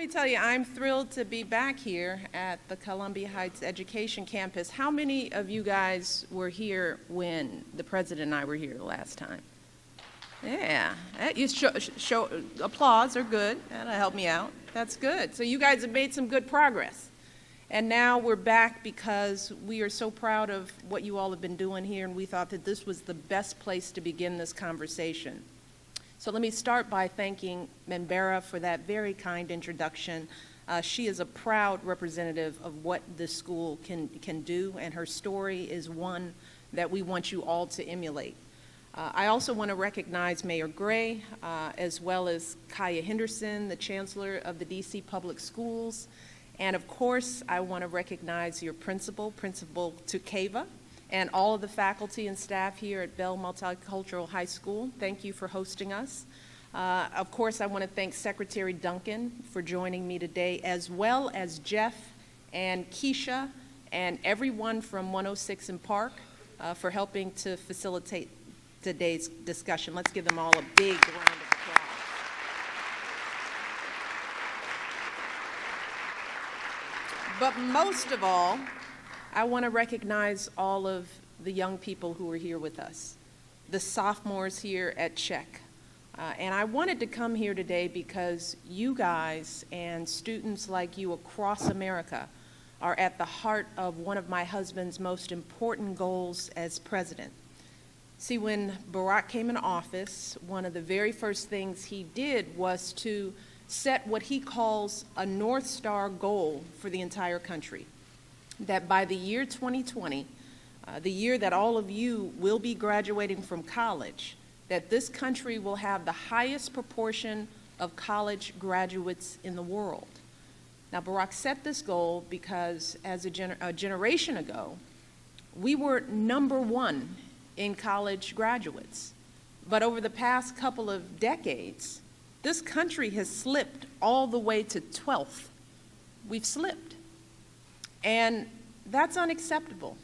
me tell you, I'm thrilled to be back here at the Columbia Heights Education Campus. How many of you guys were here when the president and I were here last time? Yeah, you show applause are good. That'll help me out. That's good. So you guys have made some good progress. And now we're back because we are so proud of what you all have been doing here, and we thought that this was the best place to begin this conversation. So let me start by thanking Nambah for that very kind introduction. She is a proud representative of what this school can do, and her story is one that we want you all to emulate. I also want to recognize Mayor Gray, as well as Kaya Henderson, the Chancellor of the DC Public Schools. And of course, I want to recognize your principal, Principal Tukeva, and all of the faculty and staff here at Bell Multicultural High School. Thank you for hosting us. Of course, I want to thank Secretary Duncan for joining me today, as well as Jeff and Keisha and everyone from 106 and Park for helping to facilitate today's discussion. Let's give them all a big round of applause. But most of all, I want to recognize all of the young people who are here with us, the sophomores here at Czech. And I wanted to come here today because you guys and students like you across America are at the heart of one of my husband's most important goals as president. See, when Barack came in office, one of the very first things he did was to set what he calls a North Star goal for the entire country. That by the year 2020, the year that all of you will be graduating from college, that this country will have the highest proportion of college graduates in the world. Now, Barack set this goal because as a generation ago, we were number one in college graduates. But over the past couple of decades, this country has slipped all the way to 12th. We've slipped. And that's unacceptable.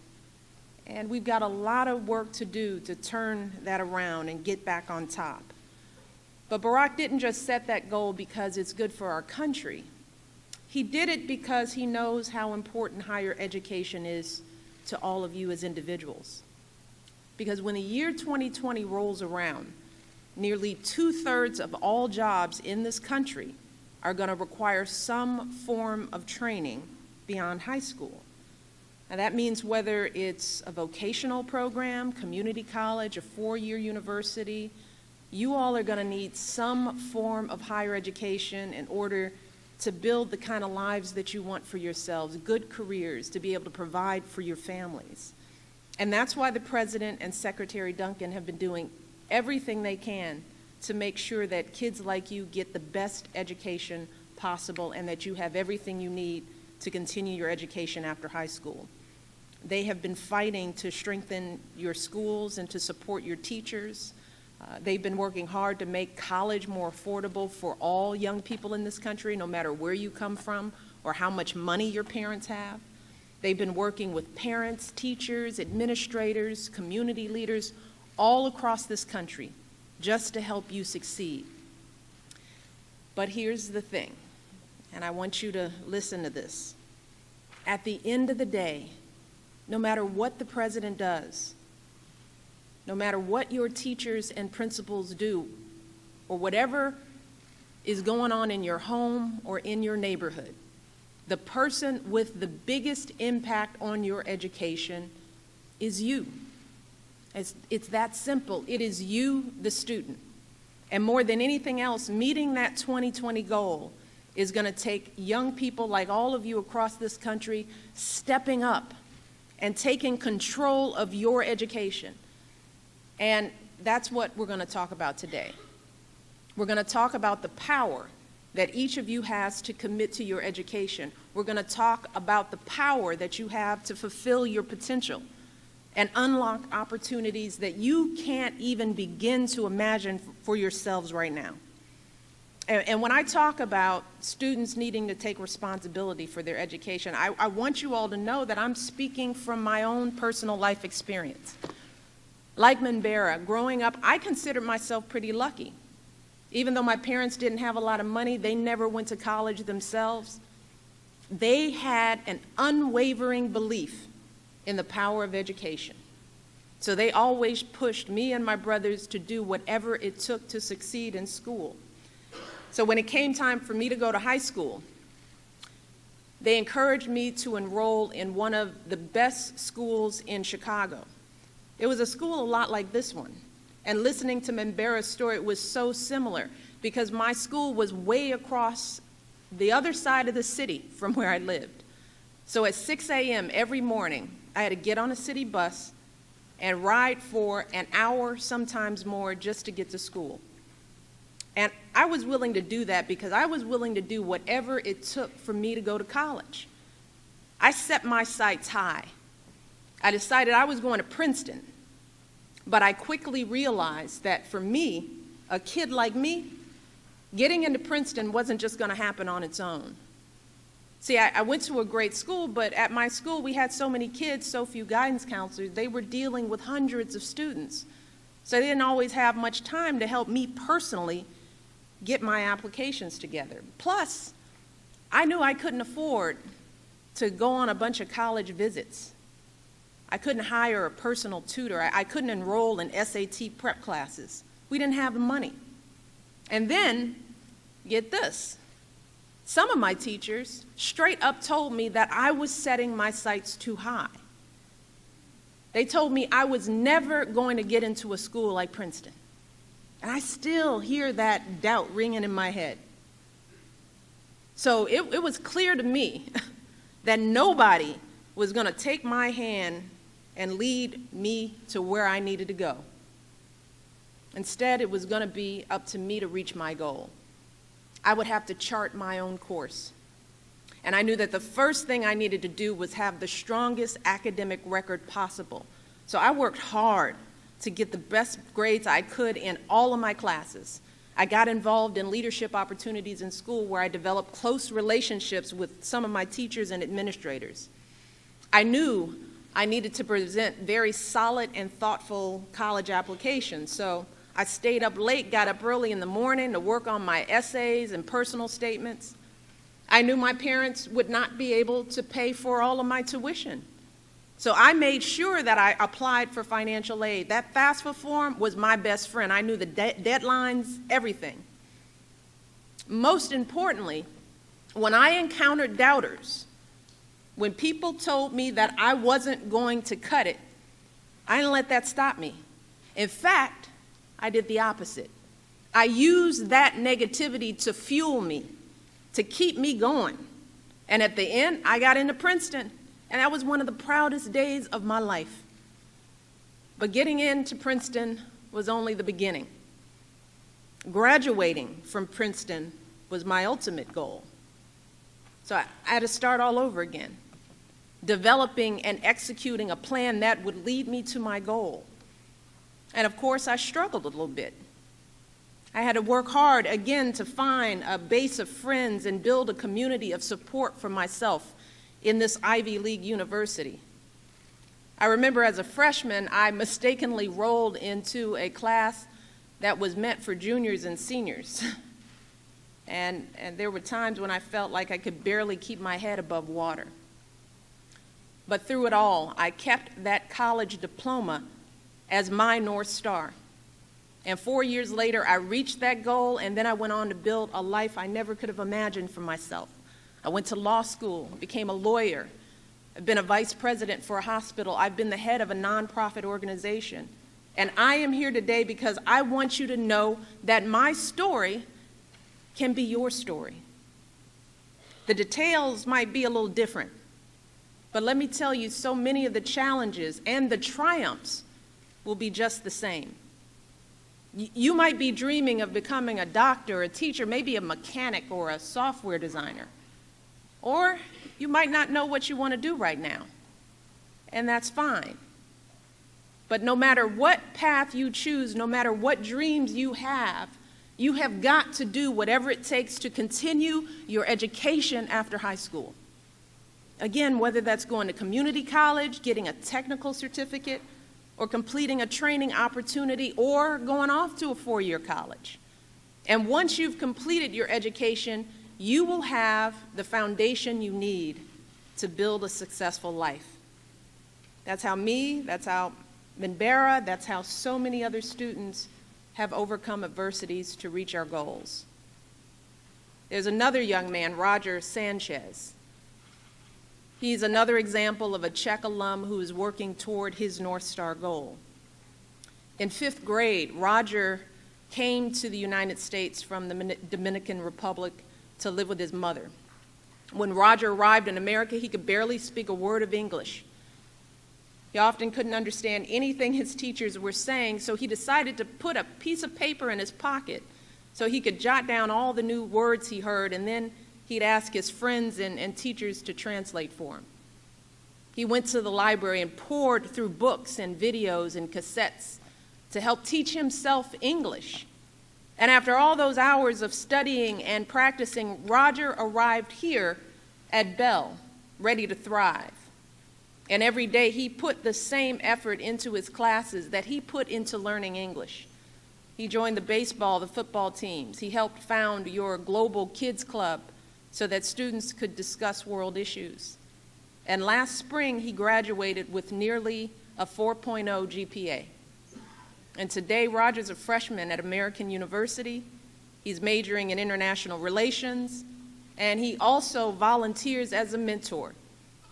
And we've got a lot of work to do to turn that around and get back on top. But Barack didn't just set that goal because it's good for our country. He did it because he knows how important higher education is to all of you as individuals. Because when the year 2020 rolls around, nearly 2/3 of all jobs in this country are going to require some form of training beyond high school. Now that means whether it's a vocational program, community college, a 4-year university, you all are going to need some form of higher education in order to build the kind of lives that you want for yourselves, good careers, to be able to provide for your families. And that's why the President and Secretary Duncan have been doing everything they can to make sure that kids like you get the best education possible and that you have everything you need to continue your education after high school. They have been fighting to strengthen your schools and to support your teachers. They've been working hard to make college more affordable for all young people in this country, no matter where you come from or how much money your parents have. They've been working with parents, teachers, administrators, community leaders, all across this country, just to help you succeed. But here's the thing, and I want you to listen to this. At the end of the day, no matter what the president does, no matter what your teachers and principals do, or whatever is going on in your home or in your neighborhood, the person with the biggest impact on your education is you. It's that simple. It is you, the student. And more than anything else, meeting that 2020 goal is going to take young people like all of you across this country stepping up and taking control of your education. And that's what we're going to talk about today. We're going to talk about the power that each of you has to commit to your education. We're going to talk about the power that you have to fulfill your potential and unlock opportunities that you can't even begin to imagine for yourselves right now. And when I talk about students needing to take responsibility for their education, I want you all to know that I'm speaking from my own personal life experience. Like Nambah, growing up, I considered myself pretty lucky. Even though my parents didn't have a lot of money, they never went to college themselves. They had an unwavering belief in the power of education. So they always pushed me and my brothers to do whatever it took to succeed in school. So when it came time for me to go to high school, they encouraged me to enroll in one of the best schools in Chicago. It was a school a lot like this one. And listening to Nambah's story, it was so similar because my school was way across the other side of the city from where I lived. So at 6 a.m. every morning, I had to get on a city bus and ride for an hour, sometimes more, just to get to school. And I was willing to do that because I was willing to do whatever it took for me to go to college. I set my sights high. I decided I was going to Princeton, but I quickly realized that for me, a kid like me, getting into Princeton wasn't just going to happen on its own. See, I went to a great school, but at my school we had so many kids, so few guidance counselors, they were dealing with hundreds of students. So they didn't always have much time to help me personally get my applications together. Plus, I knew I couldn't afford to go on a bunch of college visits. I couldn't hire a personal tutor. I couldn't enroll in SAT prep classes. We didn't have the money. And then, get this, some of my teachers straight up told me that I was setting my sights too high. They told me I was never going to get into a school like Princeton. And I still hear that doubt ringing in my head. So it was clear to me that nobody was going to take my hand and lead me to where I needed to go. Instead, it was going to be up to me to reach my goal. I would have to chart my own course. And I knew that the first thing I needed to do was have the strongest academic record possible. So I worked hard to get the best grades I could in all of my classes. I got involved in leadership opportunities in school where I developed close relationships with some of my teachers and administrators. I knew I needed to present very solid and thoughtful college applications, so I stayed up late, got up early in the morning to work on my essays and personal statements. I knew my parents would not be able to pay for all of my tuition. So I made sure that I applied for financial aid. That FAFSA form was my best friend. I knew the deadlines, everything. Most importantly, when I encountered doubters, when people told me that I wasn't going to cut it, I didn't let that stop me. In fact, I did the opposite. I used that negativity to fuel me, to keep me going. And at the end, I got into Princeton, and that was one of the proudest days of my life. But getting into Princeton was only the beginning. Graduating from Princeton was my ultimate goal. So I had to start all over again, developing and executing a plan that would lead me to my goal. And of course, I struggled a little bit. I had to work hard again to find a base of friends and build a community of support for myself in this Ivy League university. I remember as a freshman, I mistakenly rolled into a class that was meant for juniors and seniors. And there were times when I felt like I could barely keep my head above water. But through it all, I kept that college diploma as my North Star. And 4 years later, I reached that goal, and then I went on to build a life I never could have imagined for myself. I went to law school, became a lawyer. I've been a vice president for a hospital. I've been the head of a nonprofit organization. And I am here today because I want you to know that my story can be your story. The details might be a little different, but let me tell you, so many of the challenges and the triumphs will be just the same. You might be dreaming of becoming a doctor, a teacher, maybe a mechanic or a software designer. Or you might not know what you want to do right now, and that's fine. But no matter what path you choose, no matter what dreams you have got to do whatever it takes to continue your education after high school. Again, whether that's going to community college, getting a technical certificate, or completing a training opportunity, or going off to a 4-year college. And once you've completed your education, you will have the foundation you need to build a successful life. That's how me, that's how Mendengarkan, that's how so many other students have overcome adversities to reach our goals. There's another young man, Roger Sanchez. He's another example of a Czech alum who is working toward his North Star goal. In 5th grade, Roger came to the United States from the Dominican Republic to live with his mother. When Roger arrived in America, he could barely speak a word of English. He often couldn't understand anything his teachers were saying, so he decided to put a piece of paper in his pocket so he could jot down all the new words he heard, and then he'd ask his friends and teachers to translate for him. He went to the library and pored through books and videos and cassettes to help teach himself English. And after all those hours of studying and practicing, Roger arrived here at Bell, ready to thrive. And every day he put the same effort into his classes that he put into learning English. He joined the baseball, the football teams. He helped found your Global Kids Club so that students could discuss world issues. And last spring, he graduated with nearly a 4.0 GPA. And today, Roger's a freshman at American University. He's majoring in international relations, and he also volunteers as a mentor.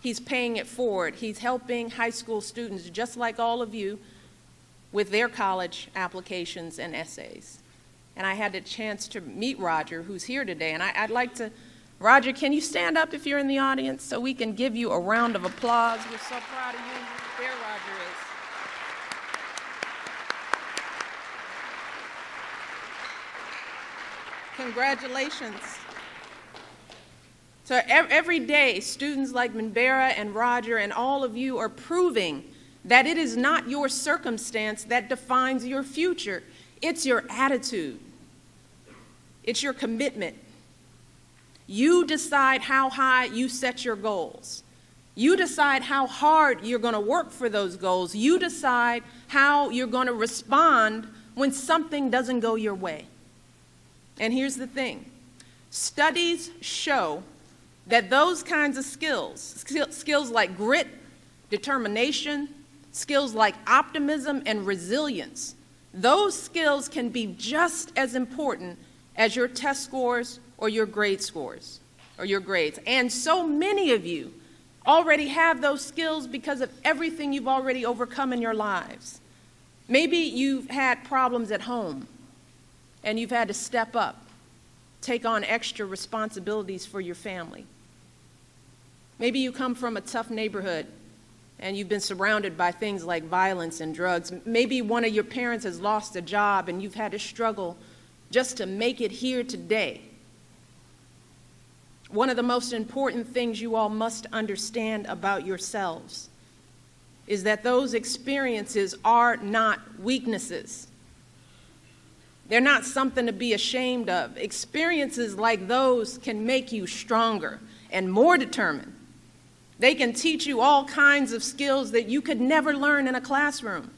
He's paying it forward. He's helping high school students, just like all of you, with their college applications and essays. And I had the chance to meet Roger, who's here today, and I'd like to, Roger, can you stand up if you're in the audience so we can give you a round of applause? We're so proud of you. There Roger is. Congratulations. So every day, students like Mendengarkan and Roger and all of you are proving that it is not your circumstance that defines your future. It's your attitude. It's your commitment. You decide how high you set your goals. You decide how hard you're going to work for those goals. You decide how you're going to respond when something doesn't go your way. And here's the thing. Studies show that those kinds of skills like grit, determination, skills like optimism and resilience, those skills can be just as important as your test scores or your grade scores or your grades. And so many of you already have those skills because of everything you've already overcome in your lives. Maybe you've had problems at home and you've had to step up, take on extra responsibilities for your family. Maybe you come from a tough neighborhood and you've been surrounded by things like violence and drugs. Maybe one of your parents has lost a job and you've had to struggle just to make it here today. One of the most important things you all must understand about yourselves is that those experiences are not weaknesses. They're not something to be ashamed of. Experiences like those can make you stronger and more determined. They can teach you all kinds of skills that you could never learn in a classroom.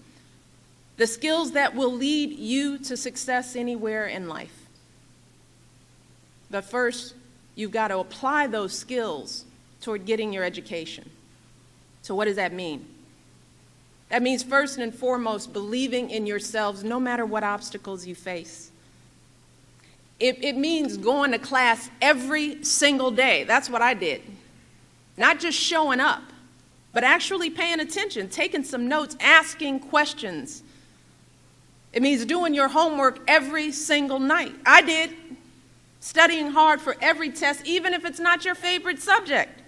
The skills that will lead you to success anywhere in life. But first, you've got to apply those skills toward getting your education. So what does that mean? That means first and foremost, believing in yourselves no matter what obstacles you face. It means going to class every single day. That's what I did. Not just showing up, but actually paying attention, taking some notes, asking questions. It means doing your homework every single night. I did. Studying hard for every test, even if it's not your favorite subject.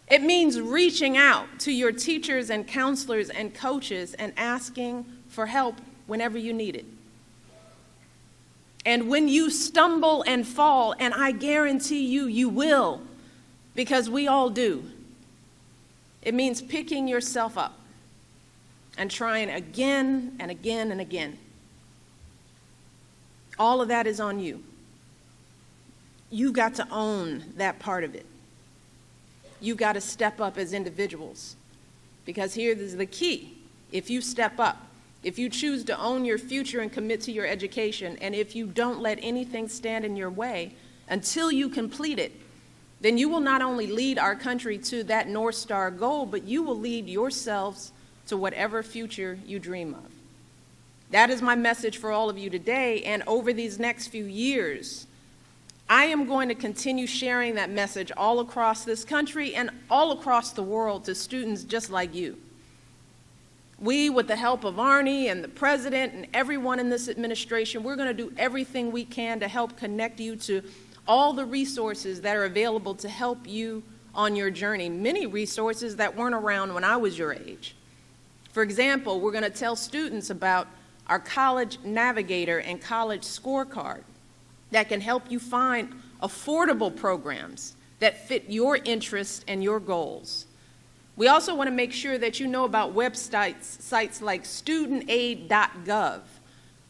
It means reaching out to your teachers and counselors and coaches and asking for help whenever you need it. And when you stumble and fall, and I guarantee you, you will, because we all do, it means picking yourself up and trying again and again and again. All of that is on you. You've got to own that part of it. You've got to step up as individuals, because here is the key. If you step up, if you choose to own your future and commit to your education, and if you don't let anything stand in your way until you complete it, then you will not only lead our country to that North Star goal, but you will lead yourselves to whatever future you dream of. That is my message for all of you today, and over these next few years, I am going to continue sharing that message all across this country and all across the world to students just like you. We, with the help of Arnie and the president and everyone in this administration, we're going to do everything we can to help connect you to all the resources that are available to help you on your journey, many resources that weren't around when I was your age. For example, we're going to tell students about our College Navigator and College Scorecard that can help you find affordable programs that fit your interests and your goals. We also want to make sure that you know about sites like studentaid.gov,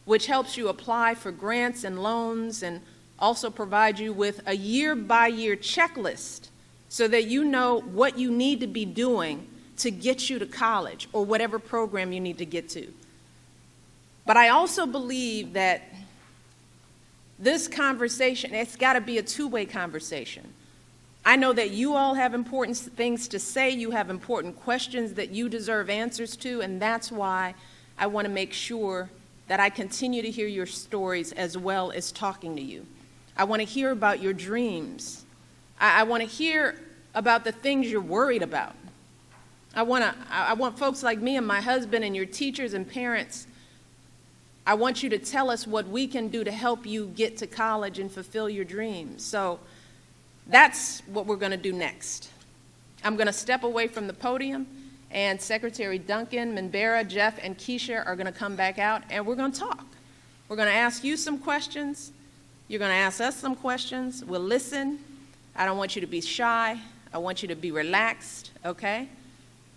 which helps you apply for grants and loans and also provide you with a year-by-year checklist so that you know what you need to be doing to get you to college or whatever program you need to get to. But I also believe that this conversation, it's got to be a two-way conversation. I know that you all have important things to say, you have important questions that you deserve answers to, and that's why I want to make sure that I continue to hear your stories as well as talking to you. I want to hear about your dreams. I want to hear about the things you're worried about. I want folks like me and my husband and your teachers and parents, I want you to tell us what we can do to help you get to college and fulfill your dreams. So that's what we're going to do next. I'm going to step away from the podium, and Secretary Duncan, Menbera, Jeff, and Keisha are going to come back out, and we're going to talk. We're going to ask you some questions. You're going to ask us some questions. We'll listen. I don't want you to be shy. I want you to be relaxed, okay?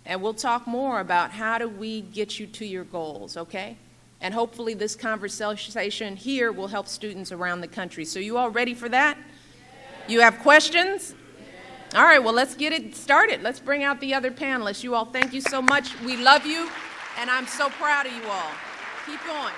And we'll talk more about how do we get you to your goals, okay? And hopefully this conversation here will help students around the country. So you all ready for that? You have questions? All right, well, let's get it started. Let's bring out the other panelists. You all, thank you so much. We love you, and I'm so proud of you all. Keep going.